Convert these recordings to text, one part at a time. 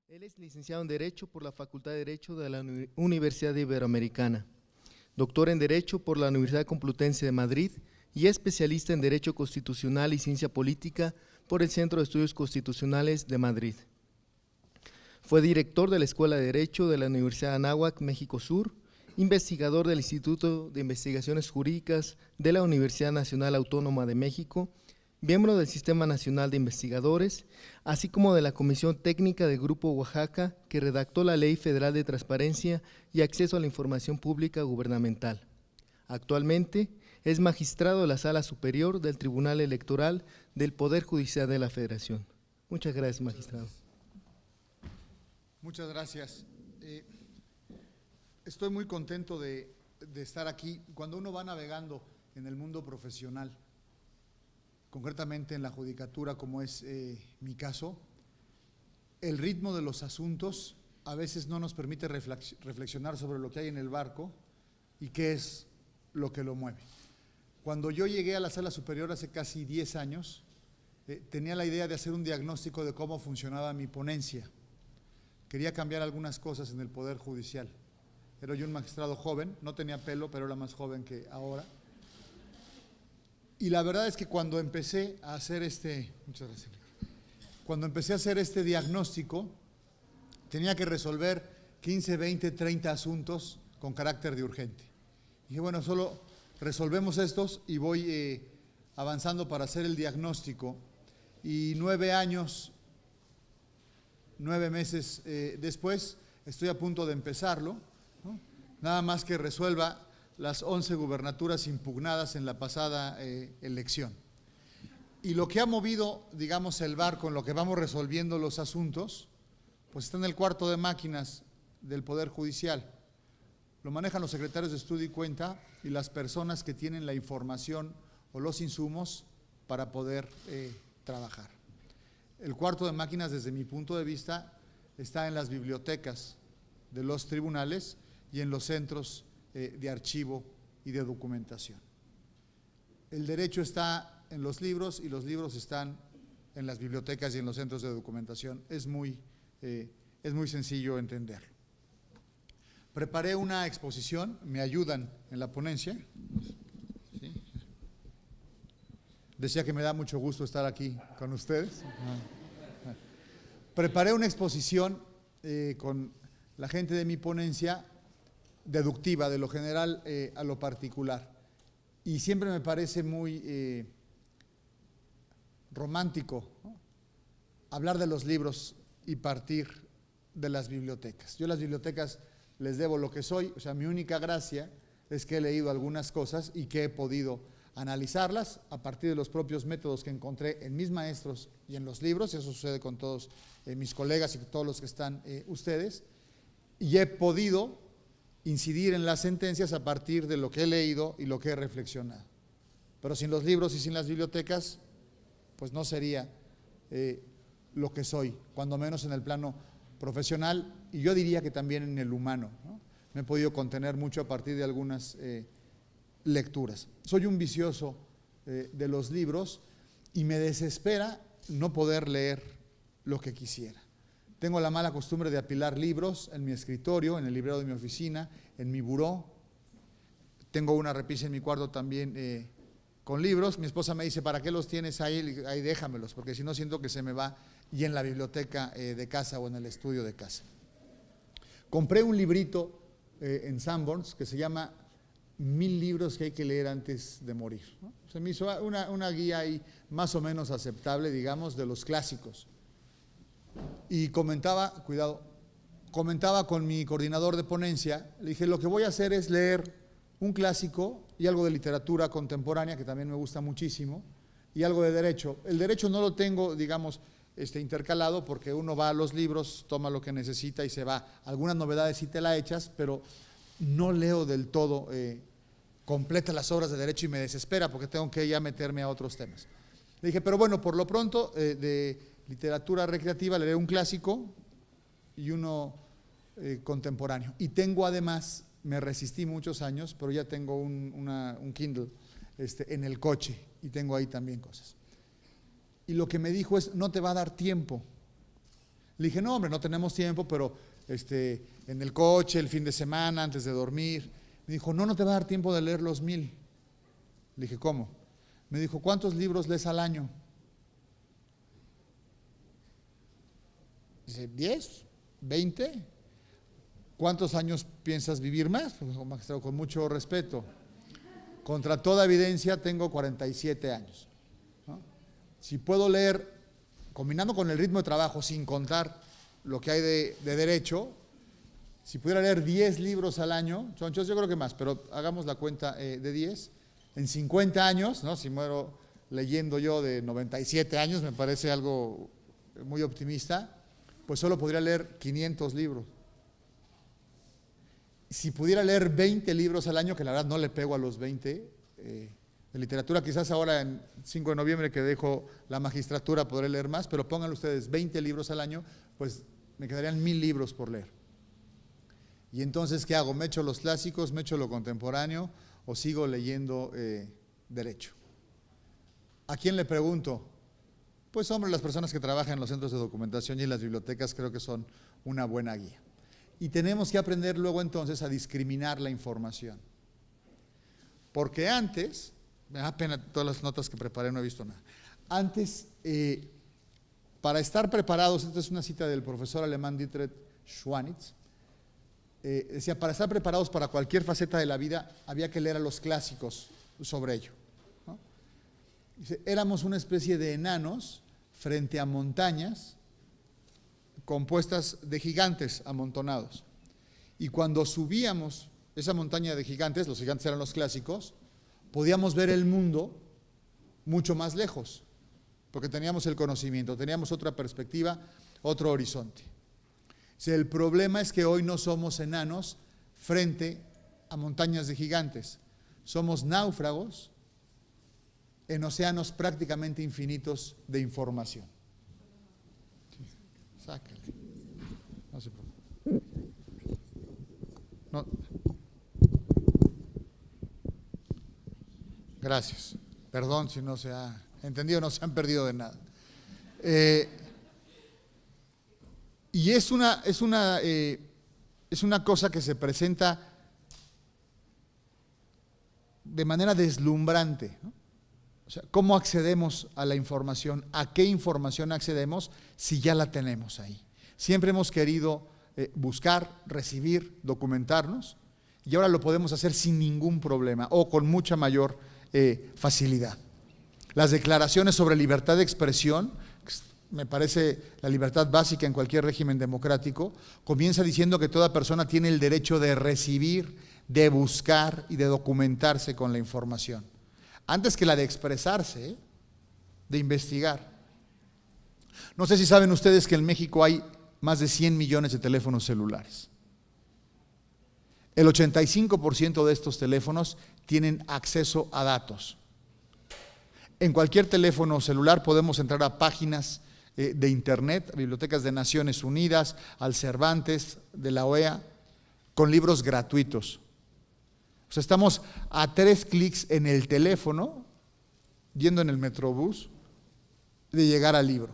Él es licenciado en Derecho por la Facultad de Derecho de la Universidad Iberoamericana, doctor en Derecho por la Universidad Complutense de Madrid y especialista en Derecho Constitucional y Ciencia Política por el Centro de Estudios Constitucionales de Madrid. Fue director de la Escuela de Derecho de la Universidad de Anáhuac, México Sur, investigador del Instituto de Investigaciones Jurídicas de la Universidad Nacional Autónoma de México, miembro del Sistema Nacional de Investigadores, así como de la Comisión Técnica del Grupo Oaxaca, que redactó la Ley Federal de Transparencia y Acceso a la Información Pública Gubernamental. Actualmente es magistrado de la Sala Superior del Tribunal Electoral del Poder Judicial de la Federación. Muchas gracias, magistrado. Muchas gracias. Estoy muy contento de estar aquí. Cuando uno va navegando en el mundo profesional, concretamente en la judicatura, como es mi caso, el ritmo de los asuntos a veces no nos permite reflexionar sobre lo que hay en el barco y qué es lo que lo mueve. Cuando yo llegué a la Sala Superior hace casi 10 años, tenía la idea de hacer un diagnóstico de cómo funcionaba mi ponencia. Quería cambiar algunas cosas en el Poder Judicial. Era yo un magistrado joven, no tenía pelo, pero era más joven que ahora. Y la verdad es que cuando empecé a hacer este diagnóstico, tenía que resolver 15, 20, 30 asuntos con carácter de urgente. Dije, bueno, solo resolvemos estos y voy avanzando para hacer el diagnóstico. Y 9 años, 9 meses después, estoy a punto de empezarlo, ¿no? Nada más que resuelva las 11 gubernaturas impugnadas en la pasada elección. Y lo que ha movido, digamos, el barco, en lo que vamos resolviendo los asuntos, pues está en el cuarto de máquinas del Poder Judicial. Lo manejan los secretarios de estudio y cuenta y las personas que tienen la información o los insumos para poder trabajar. El cuarto de máquinas, desde mi punto de vista, está en las bibliotecas de los tribunales y en los centros de archivo y de documentación. El derecho está en los libros y los libros están en las bibliotecas y en los centros de documentación. Es muy sencillo entenderlo. Preparé una exposición, me ayudan en la ponencia. ¿Sí? Decía que me da mucho gusto estar aquí con ustedes. Preparé una exposición con la gente de mi ponencia, deductiva, de lo general a lo particular. Y siempre me parece muy romántico, ¿no?, hablar de los libros y partir de las bibliotecas. Yo a las bibliotecas les debo lo que soy, o sea, mi única gracia es que he leído algunas cosas y que he podido analizarlas a partir de los propios métodos que encontré en mis maestros y en los libros, y eso sucede con todos mis colegas y con todos los que están ustedes, y he podido incidir en las sentencias a partir de lo que he leído y lo que he reflexionado. Pero sin los libros y sin las bibliotecas, pues no sería lo que soy, cuando menos en el plano profesional, y yo diría que también en el humano, ¿no? Me he podido contener mucho a partir de algunas lecturas. Soy un vicioso de los libros y me desespera no poder leer lo que quisiera. Tengo la mala costumbre de apilar libros en mi escritorio, en el librero de mi oficina, en mi buró. Tengo una repisa en mi cuarto también con libros. Mi esposa me dice, ¿para qué los tienes ahí? Ahí déjamelos, porque si no siento que se me va, y en la biblioteca de casa o en el estudio de casa. Compré un librito en Sanborns que se llama 1000 libros que hay que leer antes de morir, ¿no? Se me hizo una guía ahí más o menos aceptable, digamos, de los clásicos. Y comentaba con mi coordinador de ponencia, le dije, lo que voy a hacer es leer un clásico y algo de literatura contemporánea, que también me gusta muchísimo, y algo de derecho. El derecho no lo tengo, digamos, intercalado, porque uno va a los libros, toma lo que necesita y se va. Algunas novedades sí te la echas, pero no leo del todo completa las obras de derecho y me desespera porque tengo que ya meterme a otros temas. Le dije, pero bueno, por lo pronto, de literatura recreativa leeré un clásico y uno contemporáneo. Y tengo además, me resistí muchos años, pero ya tengo un Kindle en el coche y tengo ahí también cosas. Y lo que me dijo es, no te va a dar tiempo Le dije, no, hombre, no tenemos tiempo, pero en el coche, el fin de semana, antes de dormir. Me dijo, no te va a dar tiempo de leer los 1000. Le dije, ¿cómo? Me dijo, ¿cuántos libros lees al año? Dice, 10, 20. ¿Cuántos años piensas vivir más? Pues, magistrado, con mucho respeto. Contra toda evidencia tengo 47 años. ¿No? Si puedo leer, combinando con el ritmo de trabajo, sin contar lo que hay de derecho, si pudiera leer 10 libros al año, chonchos, yo creo que más, pero hagamos la cuenta de 10, en 50 años, ¿no? Si muero leyendo yo de 97 años, me parece algo muy optimista, pues solo podría leer 500 libros. Si pudiera leer 20 libros al año, que la verdad no le pego a los 20, de literatura, quizás ahora en 5 de noviembre que dejo la magistratura podré leer más, pero pónganle ustedes 20 libros al año, pues me quedarían 1000 libros por leer. Y entonces, ¿qué hago? ¿Me echo los clásicos, me echo lo contemporáneo o sigo leyendo derecho? ¿A quién le pregunto? Pues hombre, las personas que trabajan en los centros de documentación y en las bibliotecas creo que son una buena guía. Y tenemos que aprender luego entonces a discriminar la información. Porque antes, me da pena, todas las notas que preparé no he visto nada. Antes, para estar preparados, esta es una cita del profesor alemán Dietrich Schwanitz, decía, para estar preparados para cualquier faceta de la vida había que leer a los clásicos sobre ello, ¿no? Dice, éramos una especie de enanos frente a montañas compuestas de gigantes amontonados. Y cuando subíamos esa montaña de gigantes, los gigantes eran los clásicos, podíamos ver el mundo mucho más lejos, porque teníamos el conocimiento, teníamos otra perspectiva, otro horizonte. El problema es que hoy no somos enanos frente a montañas de gigantes, somos náufragos en océanos prácticamente infinitos de información. Sácale. No se preocupe. No. Gracias. Perdón si no se ha entendido, no se han perdido de nada. Y es una cosa que se presenta de manera deslumbrante, ¿no? O sea, ¿cómo accedemos a la información? ¿A qué información accedemos si ya la tenemos ahí? Siempre hemos querido buscar, recibir, documentarnos, y ahora lo podemos hacer sin ningún problema o con mucha mayor facilidad. Las declaraciones sobre libertad de expresión, me parece la libertad básica en cualquier régimen democrático, comienza diciendo que toda persona tiene el derecho de recibir, de buscar y de documentarse con la información, antes que la de expresarse, de investigar. No sé si saben ustedes que en México hay más de 100 millones de teléfonos celulares. El 85% de estos teléfonos tienen acceso a datos. En cualquier teléfono celular podemos entrar a páginas de internet, bibliotecas de Naciones Unidas, al Cervantes, de la OEA, con libros gratuitos. O sea, estamos a 3 clics en el teléfono, yendo en el metrobús, de llegar al libro.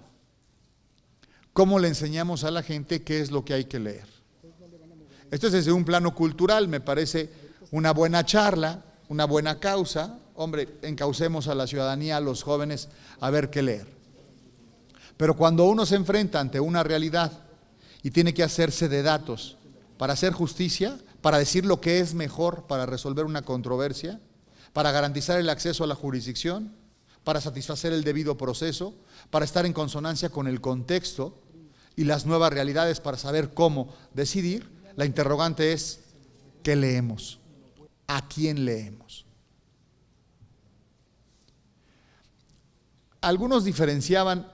¿Cómo le enseñamos a la gente qué es lo que hay que leer? Esto es desde un plano cultural, me parece una buena charla, una buena causa. Hombre, encaucemos a la ciudadanía, a los jóvenes, a ver qué leer. Pero cuando uno se enfrenta ante una realidad y tiene que hacerse de datos para hacer justicia, para decir lo que es mejor para resolver una controversia, para garantizar el acceso a la jurisdicción, para satisfacer el debido proceso, para estar en consonancia con el contexto y las nuevas realidades para saber cómo decidir, la interrogante es, ¿qué leemos? ¿A quién leemos? Algunos diferenciaban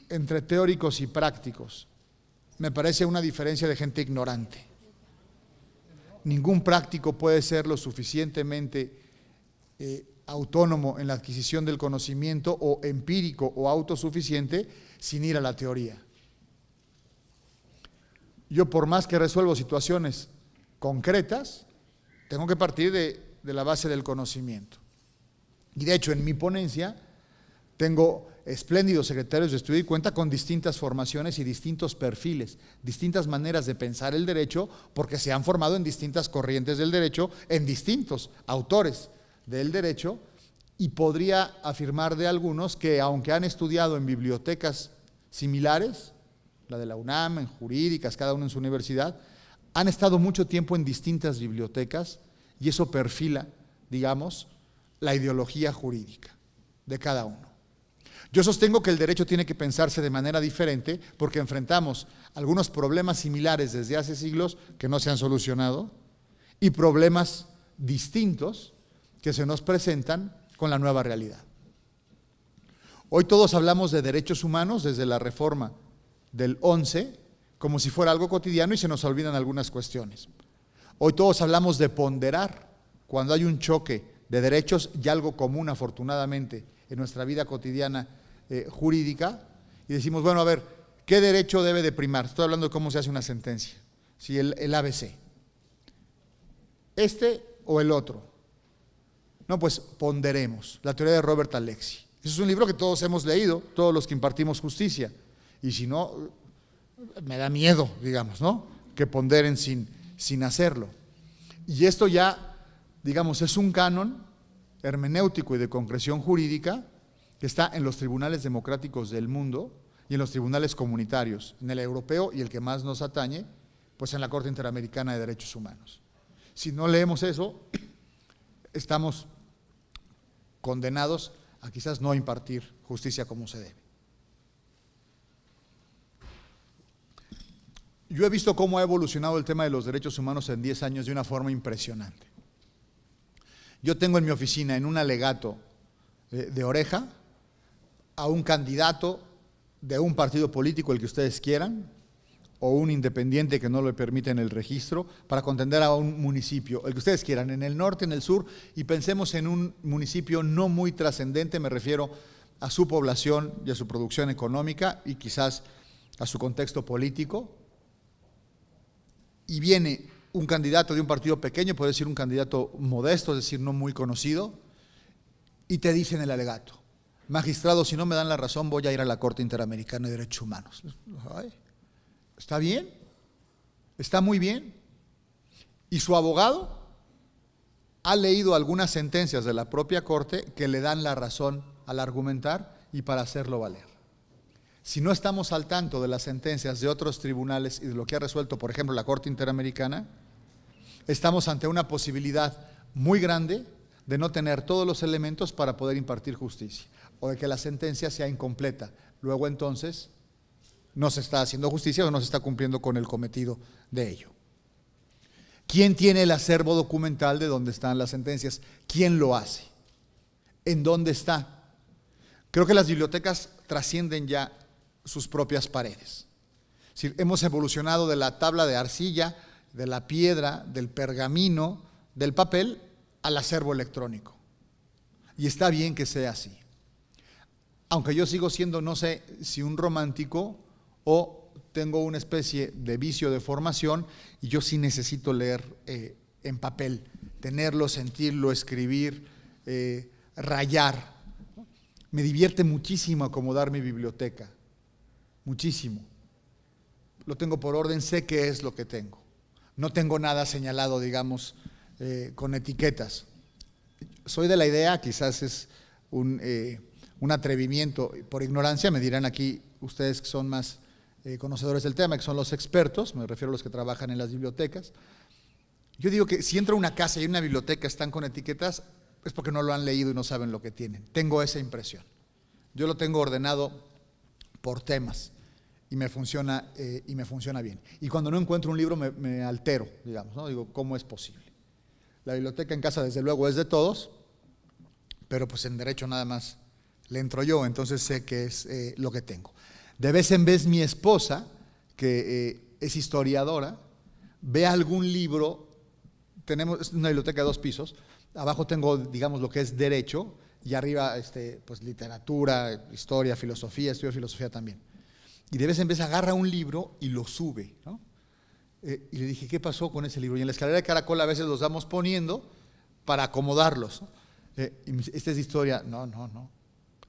entre teóricos y prácticos. Me parece una diferencia de gente ignorante. Ningún práctico puede ser lo suficientemente autónomo en la adquisición del conocimiento o empírico o autosuficiente sin ir a la teoría. Yo, por más que resuelvo situaciones concretas, tengo que partir de la base del conocimiento. Y de hecho, en mi ponencia Tengo espléndidos secretarios de estudio y cuenta con distintas formaciones y distintos perfiles, distintas maneras de pensar el derecho, porque se han formado en distintas corrientes del derecho, en distintos autores del derecho, y podría afirmar de algunos que, aunque han estudiado en bibliotecas similares, la de la UNAM, en jurídicas, cada uno en su universidad, han estado mucho tiempo en distintas bibliotecas y eso perfila, digamos, la ideología jurídica de cada uno. Yo sostengo que el derecho tiene que pensarse de manera diferente porque enfrentamos algunos problemas similares desde hace siglos que no se han solucionado y problemas distintos que se nos presentan con la nueva realidad. Hoy todos hablamos de derechos humanos desde la reforma del 11 como si fuera algo cotidiano y se nos olvidan algunas cuestiones. Hoy todos hablamos de ponderar cuando hay un choque de derechos y algo común afortunadamente en nuestra vida cotidiana jurídica y decimos, bueno, a ver, ¿qué derecho debe de primar? Estoy hablando de cómo se hace una sentencia, si el ABC, este o el otro. No, pues ponderemos, la teoría de Robert Alexi. Ese es un libro que todos hemos leído, todos los que impartimos justicia, y si no, me da miedo, digamos, ¿no? Que ponderen sin hacerlo. Y esto ya, digamos, es un canon hermenéutico y de concreción jurídica que está en los tribunales democráticos del mundo y en los tribunales comunitarios, en el europeo y el que más nos atañe, pues en la Corte Interamericana de Derechos Humanos. Si no leemos eso, estamos condenados a quizás no impartir justicia como se debe. Yo he visto cómo ha evolucionado el tema de los derechos humanos en 10 años de una forma impresionante. Yo tengo en mi oficina, en un alegato de oreja, a un candidato de un partido político, el que ustedes quieran, o un independiente que no le permiten el registro, para contender a un municipio, el que ustedes quieran, en el norte, en el sur, y pensemos en un municipio no muy trascendente, me refiero a su población y a su producción económica y quizás a su contexto político, y viene un candidato de un partido pequeño, puede ser un candidato modesto, es decir, no muy conocido, y te dice en el alegato, magistrado, si no me dan la razón, voy a ir a la Corte Interamericana de Derechos Humanos. Ay, ¿está bien? ¿Está muy bien? Y su abogado ha leído algunas sentencias de la propia Corte que le dan la razón al argumentar y para hacerlo valer. Si no estamos al tanto de las sentencias de otros tribunales y de lo que ha resuelto, por ejemplo, la Corte Interamericana, estamos ante una posibilidad muy grande de no tener todos los elementos para poder impartir justicia, o de que la sentencia sea incompleta. Luego entonces no se está haciendo justicia o no se está cumpliendo con el cometido de ello. ¿Quién tiene el acervo documental de dónde están las sentencias? ¿Quién lo hace? ¿En dónde está? Creo que las bibliotecas trascienden ya sus propias paredes. Es decir, hemos evolucionado de la tabla de arcilla, de la piedra, del pergamino, del papel, al acervo electrónico. Y está bien que sea así. Aunque yo sigo siendo, no sé si un romántico o tengo una especie de vicio de formación y yo sí necesito leer en papel, tenerlo, sentirlo, escribir, rayar. Me divierte muchísimo acomodar mi biblioteca, muchísimo. Lo tengo por orden, sé qué es lo que tengo. No tengo nada señalado, digamos, con etiquetas. Soy de la idea, quizás es un atrevimiento por ignorancia, me dirán aquí ustedes que son más conocedores del tema, que son los expertos, me refiero a los que trabajan en las bibliotecas. Yo digo que si entro a una casa y en una biblioteca están con etiquetas, es porque no lo han leído y no saben lo que tienen. Tengo esa impresión. Yo lo tengo ordenado por temas y me funciona bien. Y cuando no encuentro un libro me altero, digamos, ¿no? Digo, ¿cómo es posible? La biblioteca en casa, desde luego, es de todos, pero pues en derecho nada más le entro yo, entonces sé que es lo que tengo. De vez en vez mi esposa, que es historiadora, ve algún libro, tenemos una biblioteca de 2 pisos, abajo tengo, digamos, lo que es derecho, y arriba pues literatura, historia, filosofía, estudio filosofía también. Y de vez en vez agarra un libro y lo sube, ¿no? Y le dije, ¿qué pasó con ese libro? Y en la escalera de caracol a veces los vamos poniendo para acomodarlos, ¿no? Y me dice, ¿esta es de historia? No.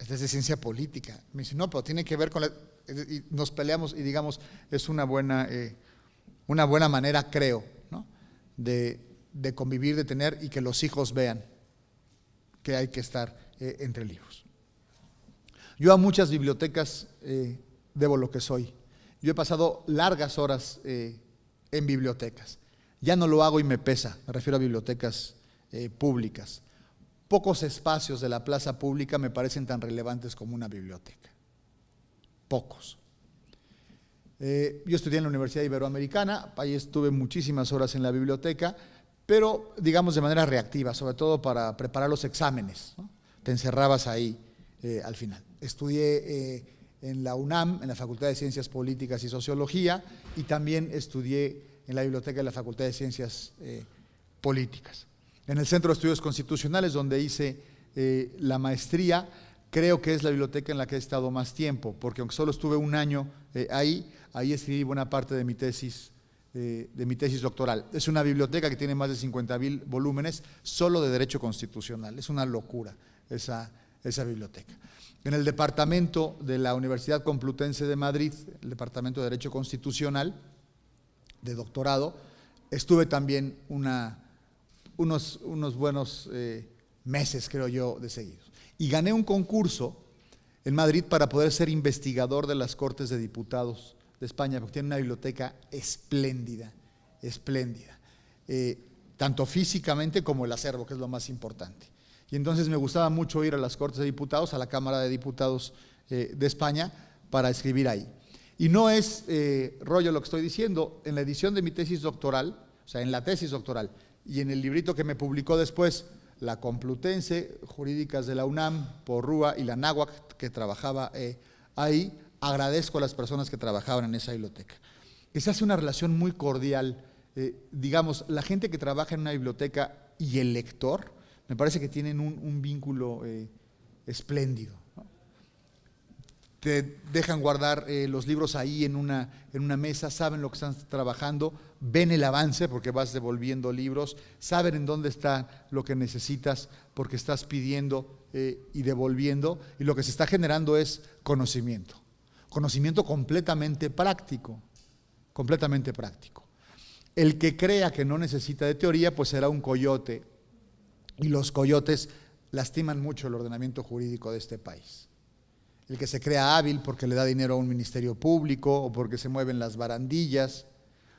esta es de ciencia política. Me dice, no, pero tiene que ver con y nos peleamos y digamos, es una buena manera, creo, ¿no?, de convivir, de tener y que los hijos vean que hay que estar entre libros. Yo a muchas bibliotecas debo lo que soy. Yo he pasado largas horas en bibliotecas. Ya no lo hago y me pesa, me refiero a bibliotecas públicas. Pocos espacios de la plaza pública me parecen tan relevantes como una biblioteca. Pocos. Yo estudié en la Universidad Iberoamericana, ahí estuve muchísimas horas en la biblioteca, pero digamos de manera reactiva, sobre todo para preparar los exámenes, ¿no? Te encerrabas ahí al final. Estudié en la UNAM, en la Facultad de Ciencias Políticas y Sociología, y también estudié en la biblioteca de la Facultad de Ciencias Políticas. En el Centro de Estudios Constitucionales, donde hice la maestría, creo que es la biblioteca en la que he estado más tiempo, porque aunque solo estuve un año ahí escribí buena parte de mi tesis doctoral. Es una biblioteca que tiene más de 50,000 volúmenes solo de Derecho Constitucional. Es una locura esa biblioteca. En el departamento de la Universidad Complutense de Madrid, el departamento de Derecho Constitucional de doctorado, estuve también unos buenos meses, creo yo, de seguidos. Y gané un concurso en Madrid para poder ser investigador de las Cortes de Diputados de España, porque tiene una biblioteca espléndida, espléndida, tanto físicamente como el acervo, que es lo más importante. Y entonces me gustaba mucho ir a las Cortes de Diputados, a la Cámara de Diputados de España, para escribir ahí. Y no es rollo lo que estoy diciendo. En la edición de mi tesis doctoral, o sea, en la tesis doctoral y en el librito que me publicó después, la Complutense, Jurídicas de la UNAM, Porrúa y la Náhuac, que trabajaba ahí, agradezco a las personas que trabajaban en esa biblioteca. Que se hace una relación muy cordial, digamos, la gente que trabaja en una biblioteca y el lector, me parece que tienen un vínculo espléndido, ¿no? Te dejan guardar los libros ahí en una mesa, saben lo que están trabajando, ven el avance porque vas devolviendo libros, saben en dónde está lo que necesitas porque estás pidiendo y devolviendo, y lo que se está generando es conocimiento completamente práctico, completamente práctico. El que crea que no necesita de teoría, pues será un coyote, y los coyotes lastiman mucho el ordenamiento jurídico de este país. El que se crea hábil porque le da dinero a un ministerio público, o porque se mueven las barandillas,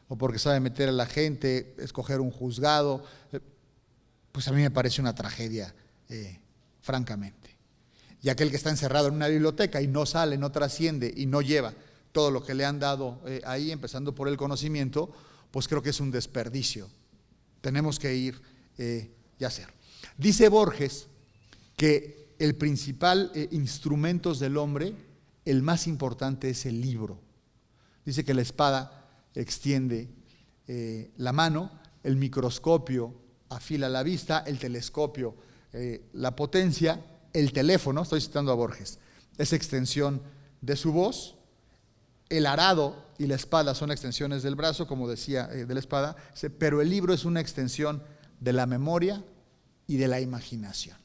o porque sabe meter a la gente, escoger un juzgado, pues a mí me parece una tragedia, francamente. Y aquel que está encerrado en una biblioteca y no sale, no trasciende y no lleva todo lo que le han dado ahí, empezando por el conocimiento, pues creo que es un desperdicio. Tenemos que ir y hacer. Dice Borges que el principal instrumento del hombre, el más importante es el libro. Dice que la espada extiende la mano, el microscopio afila la vista, el telescopio la potencia, el teléfono, estoy citando a Borges, es extensión de su voz, el arado y la espada son extensiones del brazo, como decía, de la espada, pero el libro es una extensión de la memoria y de la imaginación.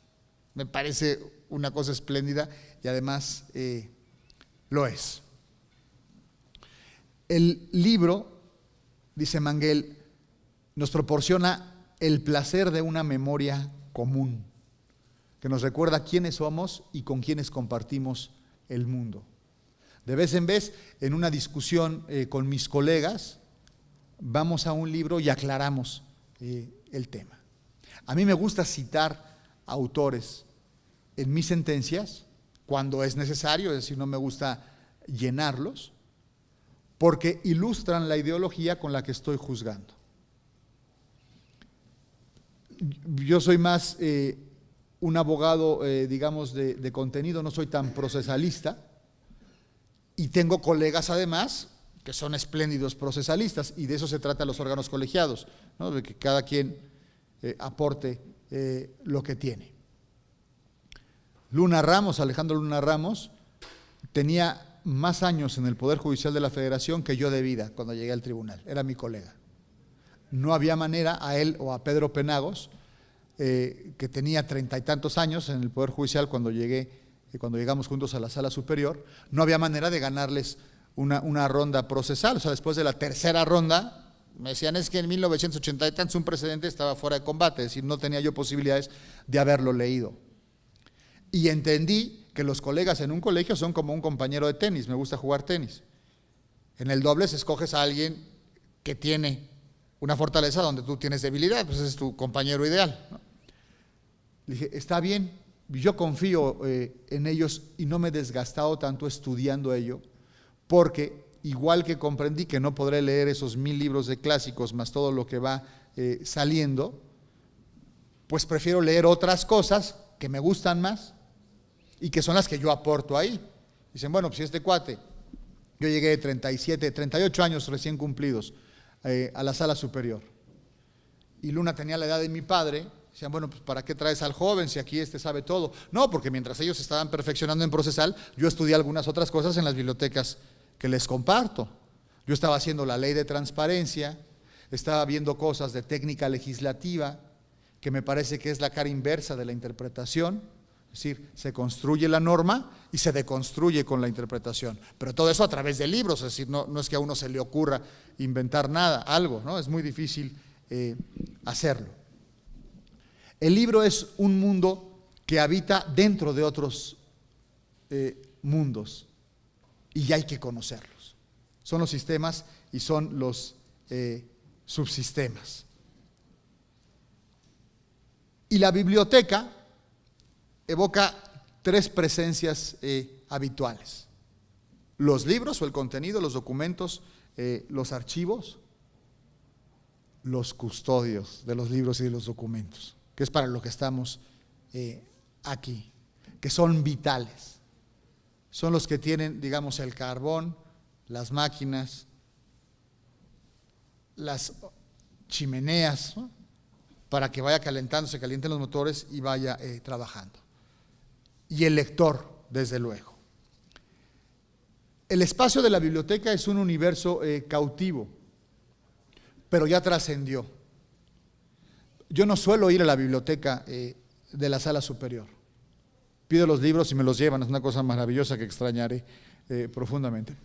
Me parece una cosa espléndida y además lo es. El libro, dice Manguel, nos proporciona el placer de una memoria común, que nos recuerda quiénes somos y con quiénes compartimos el mundo. De vez en vez, en una discusión con mis colegas, vamos a un libro y aclaramos el tema. A mí me gusta citar autores en mis sentencias, cuando es necesario, es decir, no me gusta llenarlos, porque ilustran la ideología con la que estoy juzgando. Yo soy más un abogado, digamos, de contenido, no soy tan procesalista, y tengo colegas además que son espléndidos procesalistas, y de eso se trata los órganos colegiados, ¿no? De que cada quien aporte lo que tiene. Alejandro Luna Ramos, tenía más años en el Poder Judicial de la Federación que yo de vida cuando llegué al tribunal, era mi colega. No había manera, a él o a Pedro Penagos, que tenía 30 y tantos años en el Poder Judicial cuando llegué cuando llegamos juntos a la sala superior, no había manera de ganarles una ronda procesal. O sea, después de la tercera ronda, me decían, es que en 1980 y tantos un precedente estaba fuera de combate, es decir, no tenía yo posibilidades de haberlo leído. Y entendí que los colegas en un colegio son como un compañero de tenis, me gusta jugar tenis. En el dobles escoges a alguien que tiene una fortaleza donde tú tienes debilidad, pues ese es tu compañero ideal, ¿no? Le dije, está bien, yo confío en ellos y no me he desgastado tanto estudiando ello, porque igual que comprendí que no podré leer esos 1000 libros de clásicos más todo lo que va saliendo, pues prefiero leer otras cosas que me gustan más y que son las que yo aporto ahí. Dicen, bueno, pues si este cuate, yo llegué de 38 años recién cumplidos a la sala superior, y Luna tenía la edad de mi padre. Decían, bueno, pues ¿para qué traes al joven si aquí sabe todo? No, porque mientras ellos estaban perfeccionando en procesal, yo estudié algunas otras cosas en las bibliotecas que les comparto. Yo estaba haciendo la ley de transparencia, estaba viendo cosas de técnica legislativa, que me parece que es la cara inversa de la interpretación. Es decir, se construye la norma y se deconstruye con la interpretación. Pero todo eso a través de libros, es decir, no es que a uno se le ocurra inventar nada, algo, ¿no? Es muy difícil hacerlo. El libro es un mundo que habita dentro de otros mundos y hay que conocerlos. Son los sistemas y son los subsistemas. Y la biblioteca evoca 3 presencias habituales: los libros o el contenido, los documentos, los archivos, los custodios de los libros y de los documentos, que es para lo que estamos aquí, que son vitales. Son los que tienen, digamos, el carbón, las máquinas, las chimeneas, ¿no? Para que vaya calentando, se calienten los motores y vaya trabajando. Y el lector, desde luego. El espacio de la biblioteca es un universo cautivo, pero ya trascendió. Yo no suelo ir a la biblioteca de la sala superior. Pido los libros y me los llevan, es una cosa maravillosa que extrañaré profundamente.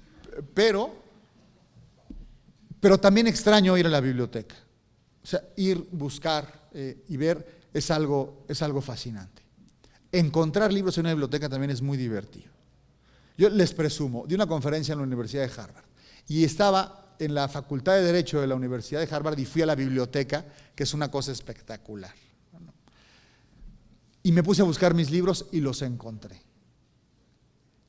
Pero también extraño ir a la biblioteca. O sea, ir, buscar y ver es algo fascinante. Encontrar libros en una biblioteca también es muy divertido. Yo les presumo, di una conferencia en la Universidad de Harvard y estaba en la Facultad de Derecho de la Universidad de Harvard y fui a la biblioteca, que es una cosa espectacular. Y me puse a buscar mis libros y los encontré.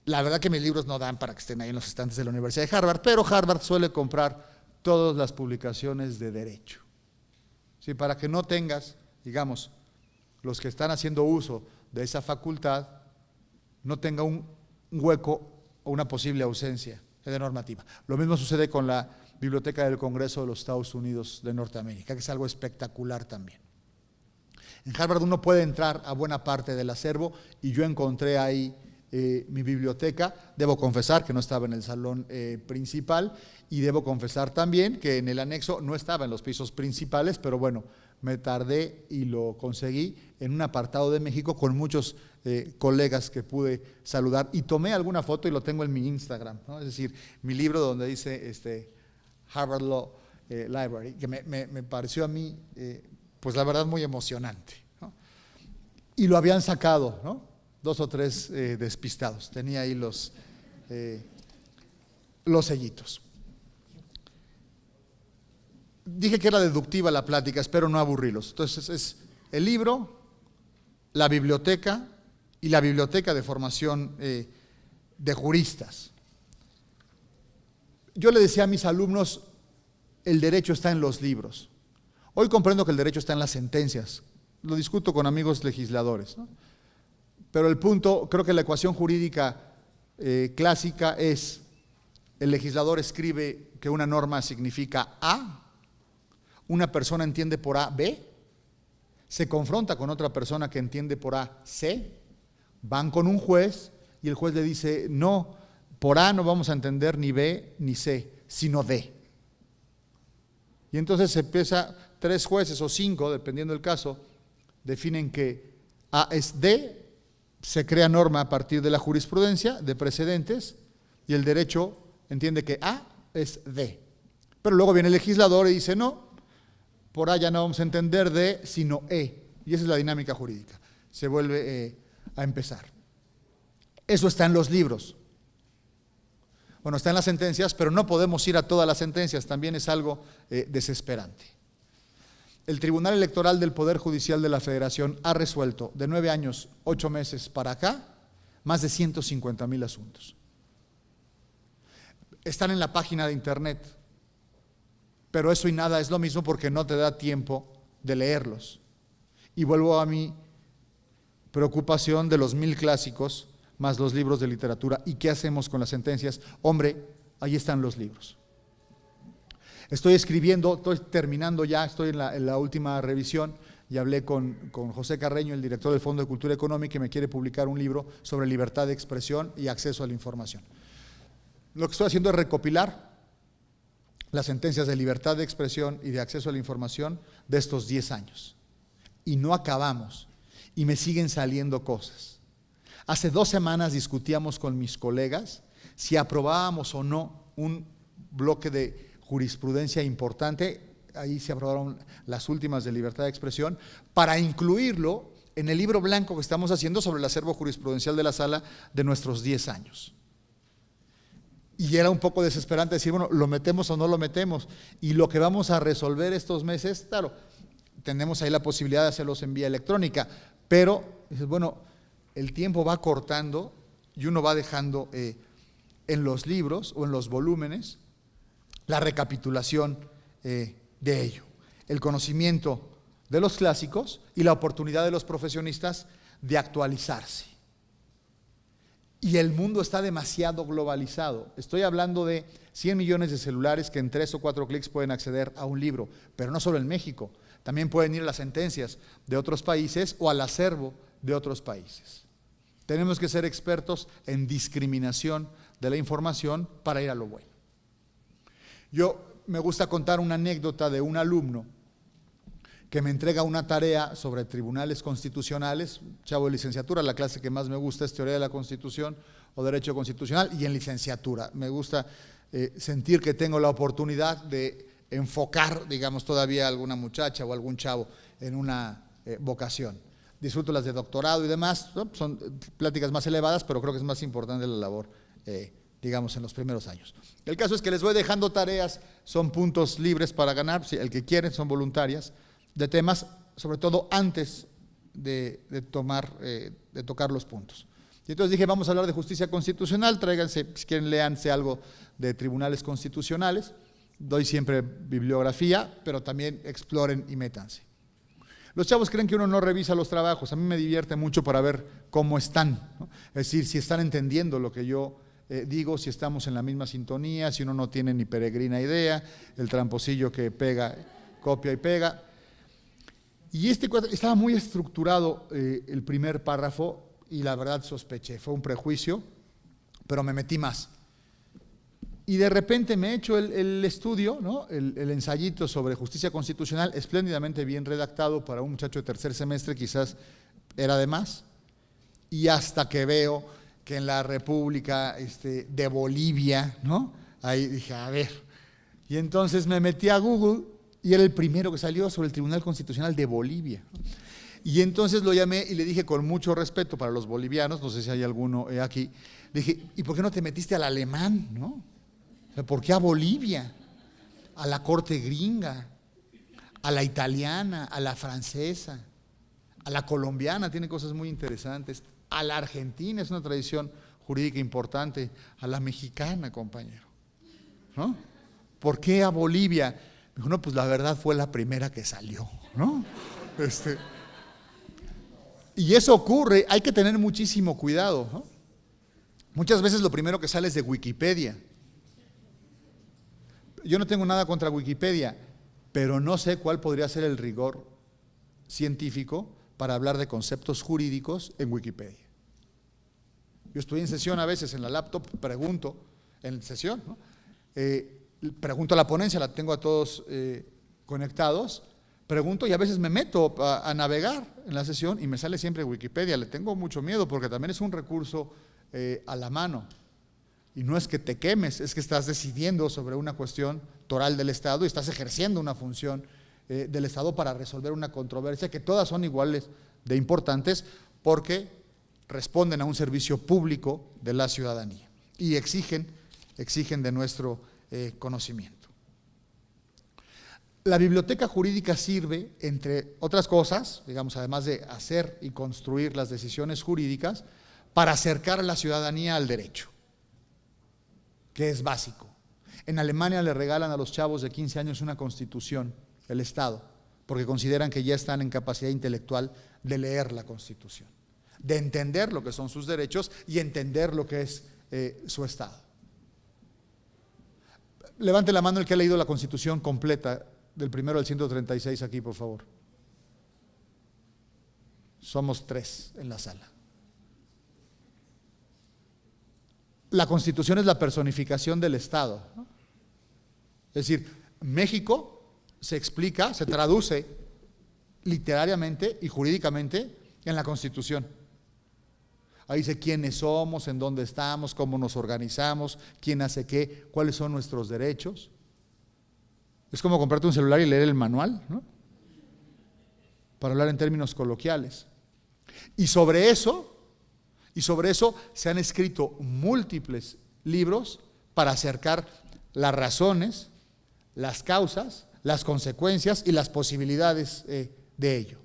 La verdad que mis libros no dan para que estén ahí en los estantes de la Universidad de Harvard, pero Harvard suele comprar todas las publicaciones de derecho. Sí, para que no tengas, digamos, los que están haciendo uso de esa facultad, no tenga un hueco o una posible ausencia de normativa. Lo mismo sucede con la Biblioteca del Congreso de los Estados Unidos de Norteamérica, que es algo espectacular también. En Harvard uno puede entrar a buena parte del acervo y yo encontré ahí mi biblioteca. Debo confesar que no estaba en el salón principal y debo confesar también que en el anexo no estaba en los pisos principales, pero bueno, me tardé y lo conseguí en un apartado de México con muchos colegas que pude saludar y tomé alguna foto y lo tengo en mi Instagram, ¿no? Es decir, mi libro donde dice Harvard Law Library, que me pareció a mí, pues la verdad, muy emocionante, ¿no? Y lo habían sacado, ¿no? 2 o 3 despistados, tenía ahí los sellitos. Dije que era deductiva la plática, espero no aburrirlos. Entonces es el libro, la biblioteca y la biblioteca de formación de juristas. Yo le decía a mis alumnos, el derecho está en los libros. Hoy comprendo que el derecho está en las sentencias. Lo discuto con amigos legisladores, ¿no? Pero el punto, creo que la ecuación jurídica clásica es, el legislador escribe que una norma significa A, una persona entiende por A B, se confronta con otra persona que entiende por A C, van con un juez y el juez le dice, no, por A no vamos a entender ni B ni C, sino D. Y entonces se empieza, 3 jueces o 5, dependiendo del caso, definen que A es D, se crea norma a partir de la jurisprudencia, de precedentes, y el derecho entiende que A es D. Pero luego viene el legislador y dice, no, por A ya no vamos a entender D, sino E. Y esa es la dinámica jurídica. Se vuelve a empezar. Eso está en los libros. Bueno, está en las sentencias, pero no podemos ir a todas las sentencias, también es algo desesperante. El Tribunal Electoral del Poder Judicial de la Federación ha resuelto de 9 años, 8 meses para acá, más de 150,000 asuntos. Están en la página de internet, pero eso y nada es lo mismo porque no te da tiempo de leerlos. Y vuelvo a mi preocupación de los 1000 clásicos más los libros de literatura. ¿Y qué hacemos con las sentencias? Hombre, ahí están los libros. Estoy escribiendo, estoy terminando ya, estoy en la última revisión y hablé con José Carreño, el director del Fondo de Cultura Económica, que me quiere publicar un libro sobre libertad de expresión y acceso a la información. Lo que estoy haciendo es recopilar las sentencias de libertad de expresión y de acceso a la información de estos 10 años. Y no acabamos, y me siguen saliendo cosas. Hace 2 semanas discutíamos con mis colegas si aprobábamos o no un bloque de jurisprudencia importante, ahí se aprobaron las últimas de libertad de expresión, para incluirlo en el libro blanco que estamos haciendo sobre el acervo jurisprudencial de la Sala de nuestros 10 años. Y era un poco desesperante decir, bueno, ¿lo metemos o no lo metemos? Y lo que vamos a resolver estos meses, claro, tenemos ahí la posibilidad de hacerlos en vía electrónica, pero, bueno, el tiempo va cortando y uno va dejando en los libros o en los volúmenes la recapitulación de ello, el conocimiento de los clásicos y la oportunidad de los profesionistas de actualizarse. Y el mundo está demasiado globalizado. Estoy hablando de 100 millones de celulares que en 3 o 4 clics pueden acceder a un libro, pero no solo en México, también pueden ir a las sentencias de otros países o al acervo de otros países. Tenemos que ser expertos en discriminación de la información para ir a lo bueno. Me gusta contar una anécdota de un alumno que me entrega una tarea sobre tribunales constitucionales, chavo de licenciatura, la clase que más me gusta es Teoría de la Constitución o Derecho Constitucional, y en licenciatura. Me gusta sentir que tengo la oportunidad de enfocar, digamos, todavía a alguna muchacha o algún chavo en una vocación. Disfruto las de doctorado y demás, ¿no? Son pláticas más elevadas, pero creo que es más importante la labor, digamos, en los primeros años. El caso es que les voy dejando tareas, son puntos libres para ganar, si el que quieren, son voluntarias, de temas, sobre todo antes de tocar los puntos. Y entonces dije, vamos a hablar de justicia constitucional, tráiganse, si quieren, léanse algo de tribunales constitucionales, doy siempre bibliografía, pero también exploren y métanse. Los chavos creen que uno no revisa los trabajos, a mí me divierte mucho para ver cómo están, ¿no? Es decir, si están entendiendo lo que yo digo, si estamos en la misma sintonía, si uno no tiene ni peregrina idea, el tramposillo que pega, copia y pega. Y estaba muy estructurado el primer párrafo y la verdad sospeché, fue un prejuicio, pero me metí más. Y de repente me he hecho el estudio, ¿no? el ensayito sobre justicia constitucional, espléndidamente bien redactado para un muchacho de tercer semestre, quizás era de más, y hasta que veo que en la República de Bolivia, ¿no? Ahí dije, a ver, y entonces me metí a Google y era el primero que salió sobre el Tribunal Constitucional de Bolivia. Y entonces lo llamé y le dije con mucho respeto para los bolivianos, no sé si hay alguno aquí, le dije, ¿y por qué no te metiste al alemán, no? ¿Por qué a Bolivia? A la corte gringa, a la italiana, a la francesa, a la colombiana, tiene cosas muy interesantes, a la argentina, es una tradición jurídica importante, a la mexicana, compañero, ¿no? ¿Por qué a Bolivia? Me dijo, no, pues la verdad fue la primera que salió, ¿no? Y eso ocurre, hay que tener muchísimo cuidado, ¿no? Muchas veces lo primero que sale es de Wikipedia. Yo no tengo nada contra Wikipedia, pero no sé cuál podría ser el rigor científico para hablar de conceptos jurídicos en Wikipedia. Yo estoy en sesión a veces en la laptop, pregunto en sesión, ¿no? Pregunto a la ponencia, la tengo a todos conectados, pregunto y a veces me meto a navegar en la sesión y me sale siempre Wikipedia. Le tengo mucho miedo porque también es un recurso a la mano. Y no es que te quemes, es que estás decidiendo sobre una cuestión toral del Estado y estás ejerciendo una función del Estado para resolver una controversia que todas son iguales de importantes porque responden a un servicio público de la ciudadanía y exigen de nuestro conocimiento. La biblioteca jurídica sirve, entre otras cosas, digamos, además de hacer y construir las decisiones jurídicas, para acercar a la ciudadanía al derecho, que es básico. En Alemania le regalan a los chavos de 15 años una constitución, el Estado, porque consideran que ya están en capacidad intelectual de leer la Constitución, de entender lo que son sus derechos y entender lo que es su Estado. Levante la mano el que ha leído la Constitución completa, del primero al 136 aquí, por favor. Somos 3 en la sala. La Constitución es la personificación del Estado, ¿no? Es decir, México se explica, se traduce literariamente y jurídicamente en la Constitución. Ahí dice quiénes somos, en dónde estamos, cómo nos organizamos, quién hace qué, cuáles son nuestros derechos. Es como comprarte un celular y leer el manual, ¿no? Para hablar en términos coloquiales. Y sobre eso se han escrito múltiples libros para acercar las razones, las causas, las consecuencias y las posibilidades de ello.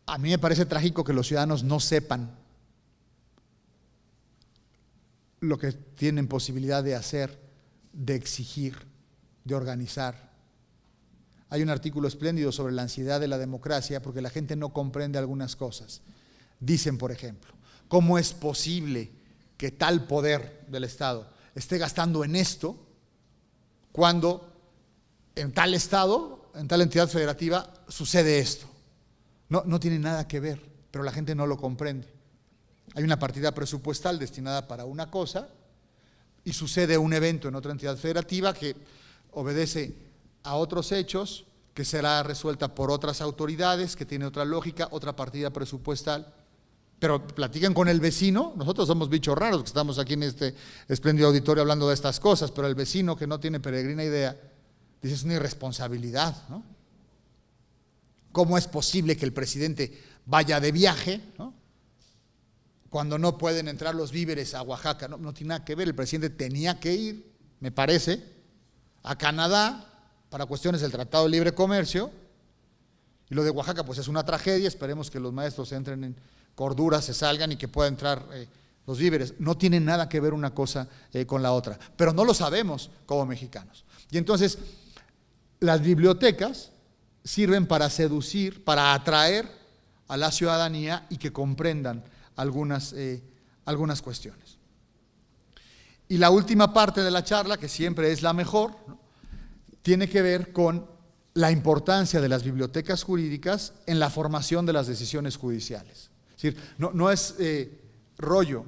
A mí me parece trágico que los ciudadanos no sepan lo que tienen posibilidad de hacer, de exigir, de organizar. Hay un artículo espléndido sobre la ansiedad de la democracia porque la gente no comprende algunas cosas. Dicen, por ejemplo, ¿cómo es posible que tal poder del Estado esté gastando en esto cuando en tal Estado, en tal entidad federativa, sucede esto? No tiene nada que ver, pero la gente no lo comprende. Hay una partida presupuestal destinada para una cosa y sucede un evento en otra entidad federativa que obedece a otros hechos, que será resuelta por otras autoridades, que tiene otra lógica, otra partida presupuestal. Pero platiquen con el vecino, nosotros somos bichos raros que estamos aquí en este espléndido auditorio hablando de estas cosas, pero el vecino que no tiene peregrina idea, dice, es una irresponsabilidad, ¿no? ¿Cómo es posible que el presidente vaya de viaje, ¿no?, cuando no pueden entrar los víveres a Oaxaca? No tiene nada que ver, el presidente tenía que ir, me parece, a Canadá para cuestiones del Tratado de Libre Comercio, y lo de Oaxaca pues es una tragedia, esperemos que los maestros entren en cordura, se salgan y que puedan entrar los víveres. No tiene nada que ver una cosa con la otra, pero no lo sabemos como mexicanos. Y entonces las bibliotecas sirven para seducir, para atraer a la ciudadanía y que comprendan algunas cuestiones. Y la última parte de la charla, que siempre es la mejor, ¿no?, tiene que ver con la importancia de las bibliotecas jurídicas en la formación de las decisiones judiciales. Es decir, no es rollo.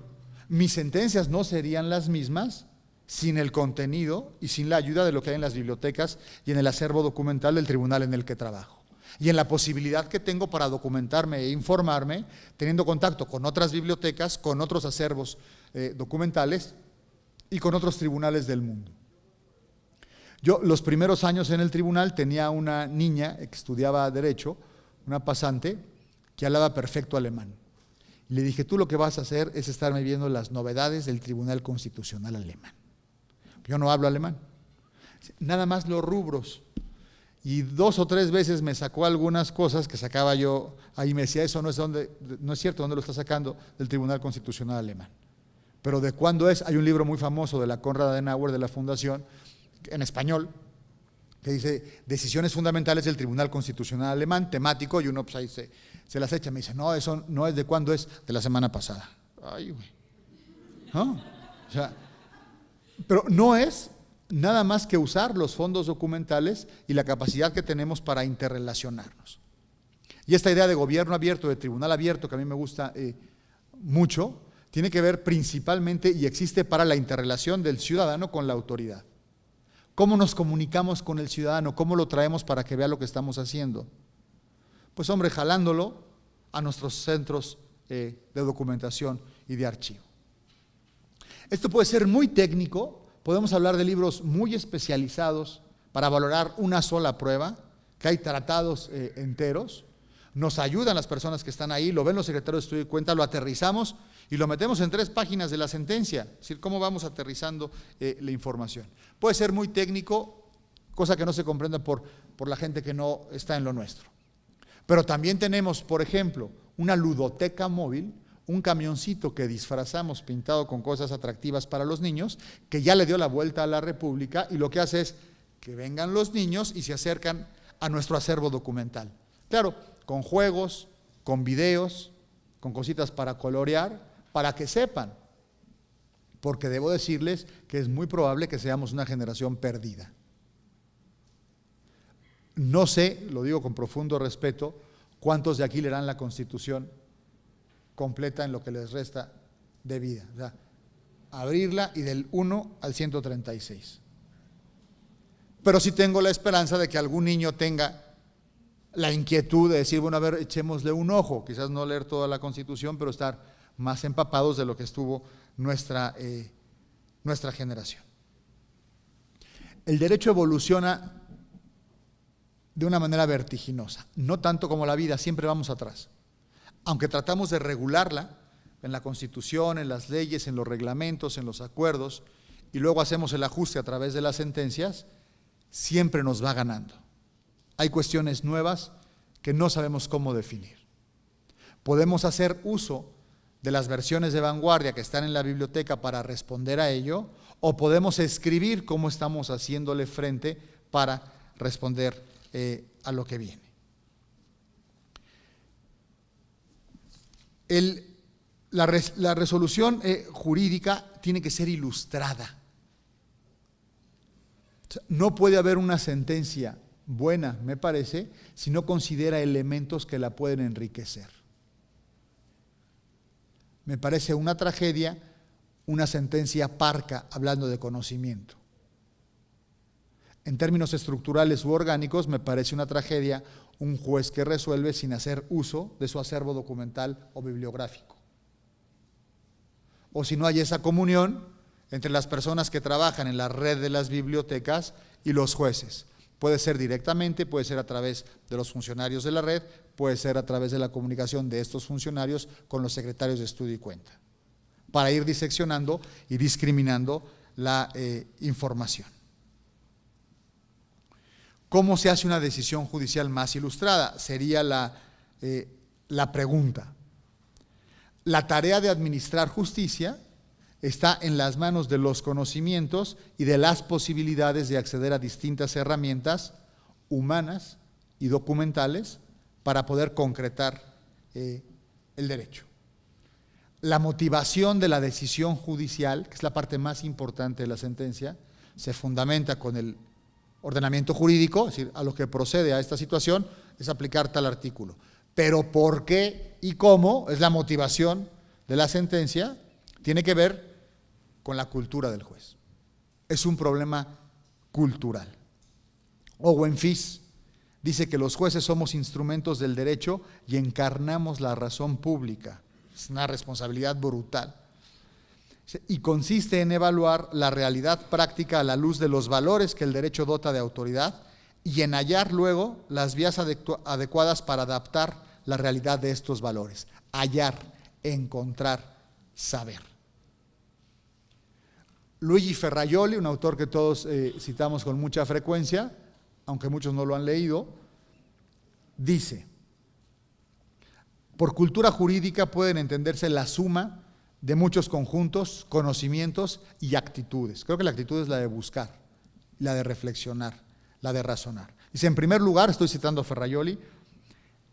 Mis sentencias no serían las mismas sin el contenido y sin la ayuda de lo que hay en las bibliotecas y en el acervo documental del tribunal en el que trabajo. Y en la posibilidad que tengo para documentarme e informarme, teniendo contacto con otras bibliotecas, con otros acervos documentales y con otros tribunales del mundo. Yo los primeros años en el tribunal tenía una niña que estudiaba Derecho, una pasante, que hablaba perfecto alemán. Y le dije, tú lo que vas a hacer es estarme viendo las novedades del Tribunal Constitucional alemán. Yo no hablo alemán, nada más los rubros. Y 2 o 3 veces me sacó algunas cosas que sacaba yo, ahí me decía, eso no es cierto, ¿dónde lo está sacando? Del Tribunal Constitucional alemán. Pero ¿de cuándo es? Hay un libro muy famoso de la Konrad Adenauer, de la Fundación, en español, que dice Decisiones fundamentales del Tribunal Constitucional alemán, temático, y uno pues ahí se las echa. Me dice, no, eso no es de cuándo, es de la semana pasada. Ay, güey. ¿No? O sea, pero no es nada más que usar los fondos documentales y la capacidad que tenemos para interrelacionarnos. Y esta idea de gobierno abierto, de tribunal abierto, que a mí me gusta mucho, tiene que ver principalmente y existe para la interrelación del ciudadano con la autoridad. ¿Cómo nos comunicamos con el ciudadano? ¿Cómo lo traemos para que vea lo que estamos haciendo? Pues hombre, jalándolo a nuestros centros de documentación y de archivo. Esto puede ser muy técnico, podemos hablar de libros muy especializados para valorar una sola prueba, que hay tratados enteros, nos ayudan las personas que están ahí, lo ven los secretarios de estudio y cuenta, lo aterrizamos y lo metemos en 3 páginas de la sentencia, es decir, cómo vamos aterrizando la información. Puede ser muy técnico, cosa que no se comprende por la gente que no está en lo nuestro. Pero también tenemos, por ejemplo, una ludoteca móvil, un camioncito que disfrazamos pintado con cosas atractivas para los niños, que ya le dio la vuelta a la República y lo que hace es que vengan los niños y se acercan a nuestro acervo documental. Claro, con juegos, con videos, con cositas para colorear, para que sepan, porque debo decirles que es muy probable que seamos una generación perdida. No sé, lo digo con profundo respeto, cuántos de aquí leerán la Constitución completa en lo que les resta de vida. O sea, abrirla y del 1 al 136. Pero sí tengo la esperanza de que algún niño tenga la inquietud de decir, bueno, a ver, echémosle un ojo, quizás no leer toda la Constitución, pero estar más empapados de lo que estuvo nuestra generación. El derecho evoluciona de una manera vertiginosa, no tanto como la vida, siempre vamos atrás. Aunque tratamos de regularla en la Constitución, en las leyes, en los reglamentos, en los acuerdos, y luego hacemos el ajuste a través de las sentencias, siempre nos va ganando. Hay cuestiones nuevas que no sabemos cómo definir. Podemos hacer uso de las versiones de vanguardia que están en la biblioteca para responder a ello, o podemos escribir cómo estamos haciéndole frente para responder a lo que viene. La resolución jurídica tiene que ser ilustrada. O sea, no puede haber una sentencia buena, me parece, si no considera elementos que la pueden enriquecer. Me parece una tragedia una sentencia parca hablando de conocimiento. En términos estructurales u orgánicos, me parece una tragedia un juez que resuelve sin hacer uso de su acervo documental o bibliográfico. O si no hay esa comunión entre las personas que trabajan en la red de las bibliotecas y los jueces. Puede ser directamente, puede ser a través de los funcionarios de la red, puede ser a través de la comunicación de estos funcionarios con los secretarios de estudio y cuenta, para ir diseccionando y discriminando la información. ¿Cómo se hace una decisión judicial más ilustrada? Sería la pregunta. La tarea de administrar justicia está en las manos de los conocimientos y de las posibilidades de acceder a distintas herramientas humanas y documentales para poder concretar el derecho. La motivación de la decisión judicial, que es la parte más importante de la sentencia, se fundamenta con el ordenamiento jurídico, es decir, a lo que procede a esta situación es aplicar tal artículo. Pero por qué y cómo es la motivación de la sentencia, tiene que ver con la cultura del juez. Es un problema cultural. Owen Fis dice que los jueces somos instrumentos del derecho y encarnamos la razón pública. Es una responsabilidad brutal. Y consiste en evaluar la realidad práctica a la luz de los valores que el derecho dota de autoridad y en hallar luego las vías adecuadas para adaptar la realidad de estos valores. Hallar, encontrar, saber. Luigi Ferrajoli, un autor que todos citamos con mucha frecuencia, aunque muchos no lo han leído, dice: por cultura jurídica pueden entenderse la suma de muchos conjuntos, conocimientos y actitudes. Creo que la actitud es la de buscar, la de reflexionar, la de razonar. Dice, en primer lugar, estoy citando a Ferrajoli,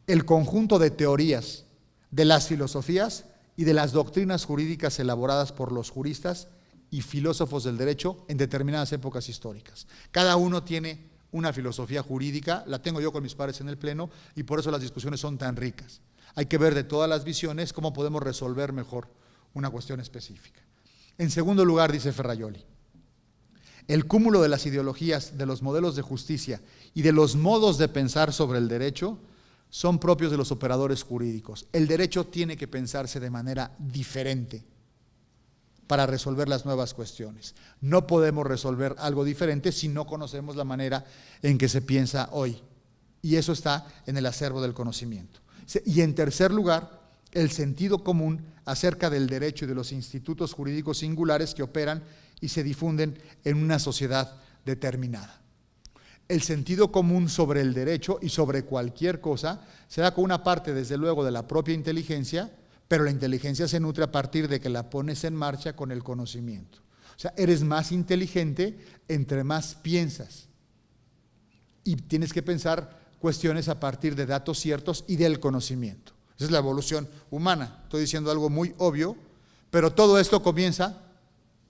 el conjunto de teorías, de las filosofías y de las doctrinas jurídicas elaboradas por los juristas y filósofos del derecho en determinadas épocas históricas. Cada uno tiene una filosofía jurídica, la tengo yo con mis pares en el pleno, y por eso las discusiones son tan ricas. Hay que ver de todas las visiones cómo podemos resolver mejor una cuestión específica. En segundo lugar, dice Ferrajoli, El cúmulo de las ideologías, de los modelos de justicia y de los modos de pensar sobre el derecho son propios de los operadores jurídicos. El derecho tiene que pensarse de manera diferente para resolver las nuevas cuestiones. No podemos resolver algo diferente si no conocemos la manera en que se piensa hoy. Y eso está en el acervo del conocimiento. Y en tercer lugar, el sentido común acerca del derecho y de los institutos jurídicos singulares que operan y se difunden en una sociedad determinada. El sentido común sobre el derecho y sobre cualquier cosa se da con una parte, desde luego, de la propia inteligencia, pero la inteligencia se nutre a partir de que la pones en marcha con el conocimiento. O sea, eres más inteligente entre más piensas. Y tienes que pensar cuestiones a partir de datos ciertos y del conocimiento. Esa es la evolución humana. Estoy diciendo algo muy obvio, pero todo esto comienza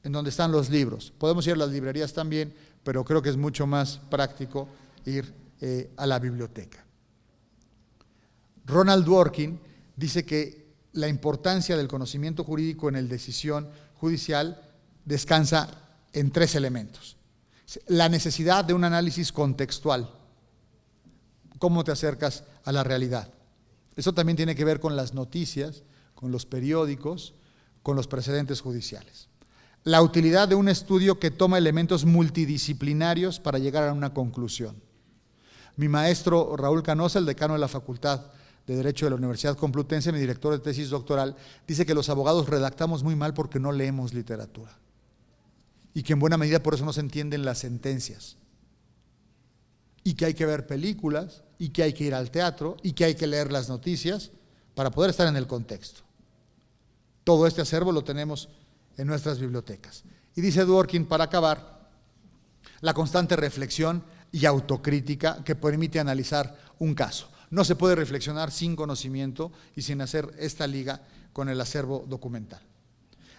en donde están los libros. Podemos ir a las librerías también, pero creo que es mucho más práctico ir a la biblioteca. Ronald Dworkin dice que la importancia del conocimiento jurídico en la decisión judicial descansa en 3 elementos. La necesidad de un análisis contextual. ¿Cómo te acercas a la realidad? Eso también tiene que ver con las noticias, con los periódicos, con los precedentes judiciales. La utilidad de un estudio que toma elementos multidisciplinarios para llegar a una conclusión. Mi maestro Raúl Canosa, el decano de la Facultad de Derecho de la Universidad Complutense, mi director de tesis doctoral, dice que los abogados redactamos muy mal porque no leemos literatura y que en buena medida por eso no se entienden las sentencias y que hay que ver películas y que hay que ir al teatro y que hay que leer las noticias para poder estar en el contexto. Todo este acervo lo tenemos en nuestras bibliotecas. Y dice Dworkin, para acabar, la constante reflexión y autocrítica que permite analizar un caso. No se puede reflexionar sin conocimiento y sin hacer esta liga con el acervo documental.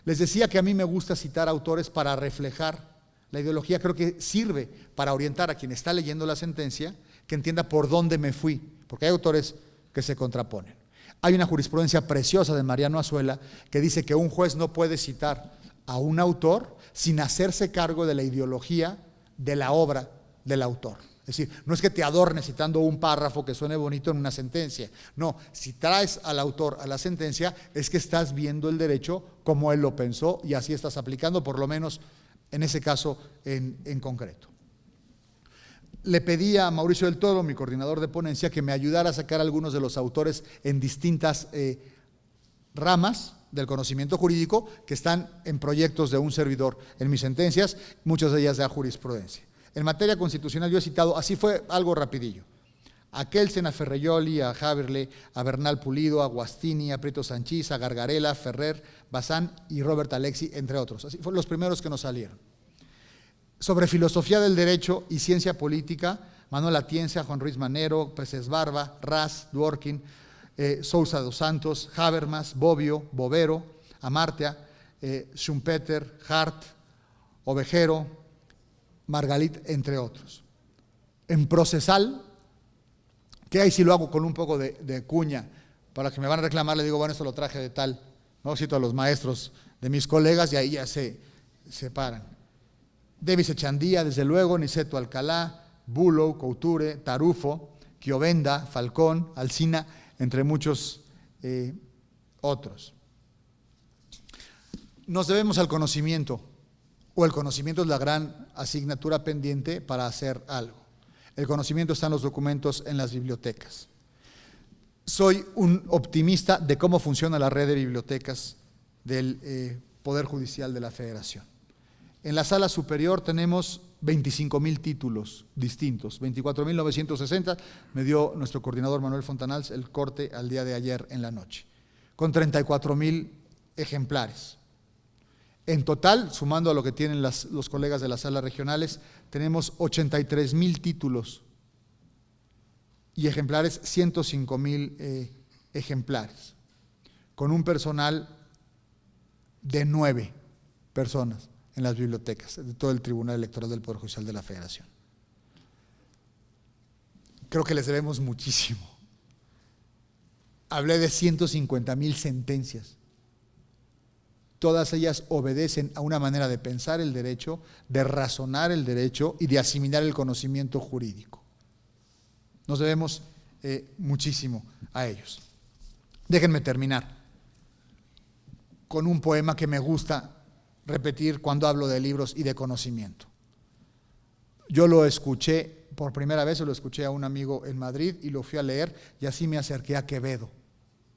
Les decía que a mí me gusta citar autores para reflejar la ideología. Creo que sirve para orientar a quien está leyendo la sentencia que entienda por dónde me fui, porque hay autores que se contraponen. Hay una jurisprudencia preciosa de Mariano Azuela que dice que un juez no puede citar a un autor sin hacerse cargo de la ideología de la obra del autor. Es decir, no es que te adornes citando un párrafo que suene bonito en una sentencia. No, si traes al autor a la sentencia es que estás viendo el derecho como él lo pensó y así estás aplicando, por lo menos en ese caso en concreto. Le pedí a Mauricio del Toro, mi coordinador de ponencia, que me ayudara a sacar algunos de los autores en distintas ramas del conocimiento jurídico que están en proyectos de un servidor en mis sentencias, muchas de ellas de jurisprudencia. En materia constitucional yo he citado, así fue algo rapidillo, a Kelsen, a Ferreyoli, a Haberle, a Bernal Pulido, a Guastini, a Prieto Sanchís, a Gargarella, Ferrer, Bazán y Robert Alexi, entre otros. Así fueron los primeros que nos salieron. Sobre filosofía del derecho y ciencia política, Manuel Atienza, Juan Ruiz Manero, Preces Barba, Ras, Dworkin, Sousa dos Santos, Habermas, Bobbio, Bovero, Amartya, Schumpeter, Hart, Ovejero, Margalit, entre otros. En procesal, que ahí sí lo hago con un poco de cuña, para que me van a reclamar, le digo, bueno, esto lo traje de tal, no cito a los maestros de mis colegas y ahí ya se separan. Davis Echandía, desde luego, Niceto Alcalá, Bulow, Couture, Tarufo, Chiovenda, Falcón, Alsina, entre muchos otros. Nos debemos al conocimiento, o el conocimiento es la gran asignatura pendiente para hacer algo. El conocimiento está en los documentos, en las bibliotecas. Soy un optimista de cómo funciona la red de bibliotecas del Poder Judicial de la Federación. En la sala superior tenemos 25,000 títulos distintos, 24,960, me dio nuestro coordinador Manuel Fontanals el corte al día de ayer en la noche, con 34,000 ejemplares. En total, sumando a lo que tienen los colegas de las salas regionales, tenemos 83,000 títulos y ejemplares, 105,000 ejemplares, con un personal de 9 personas en las bibliotecas de todo el Tribunal Electoral del Poder Judicial de la Federación. Creo que les debemos muchísimo. Hablé de 150,000 sentencias. todas ellas obedecen a una manera de pensar el derecho, de razonar el derecho y de asimilar el conocimiento jurídico. Nos debemos muchísimo a ellos. Déjenme terminar con un poema que me gusta repetir cuando hablo de libros y de conocimiento. Yo lo escuché por primera vez, se lo escuché a un amigo en Madrid y lo fui a leer, y así me acerqué a Quevedo,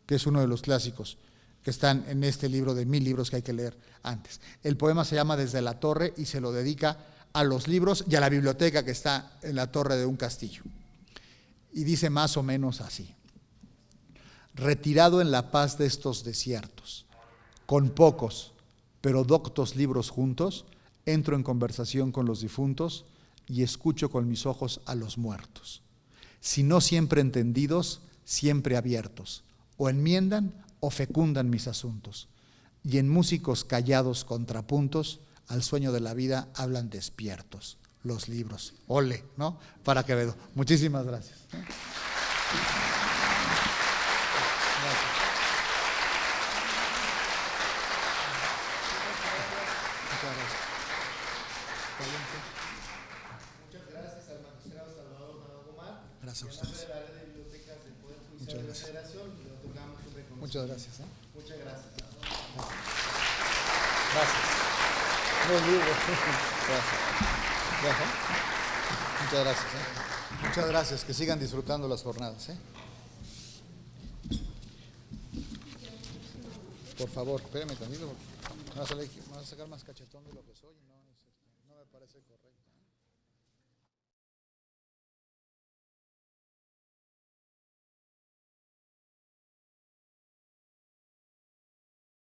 que es uno de los clásicos que están en este libro de 1000 libros que hay que leer antes. El poema se llama Desde la Torre y se lo dedica a los libros y a la biblioteca que está en la torre de un castillo. Y dice más o menos así: retirado en la paz de estos desiertos, con pocos pero doctos libros juntos, entro en conversación con los difuntos y escucho con mis ojos a los muertos. Si no siempre entendidos, siempre abiertos, o enmiendan o fecundan mis asuntos. Y en músicos callados contrapuntos, al sueño de la vida hablan despiertos los libros. Ole, ¿no? Para Quevedo. Muchísimas gracias. Gracias a ustedes. Muchas gracias. Muchas gracias. Muchas gracias. Gracias. Los libros. Gracias. Gracias. Muchas gracias. Muchas gracias. Que sigan disfrutando las jornadas. Por favor, espérame tantito. Me vas a sacar más cachetón de lo que soy y no me parece correcto.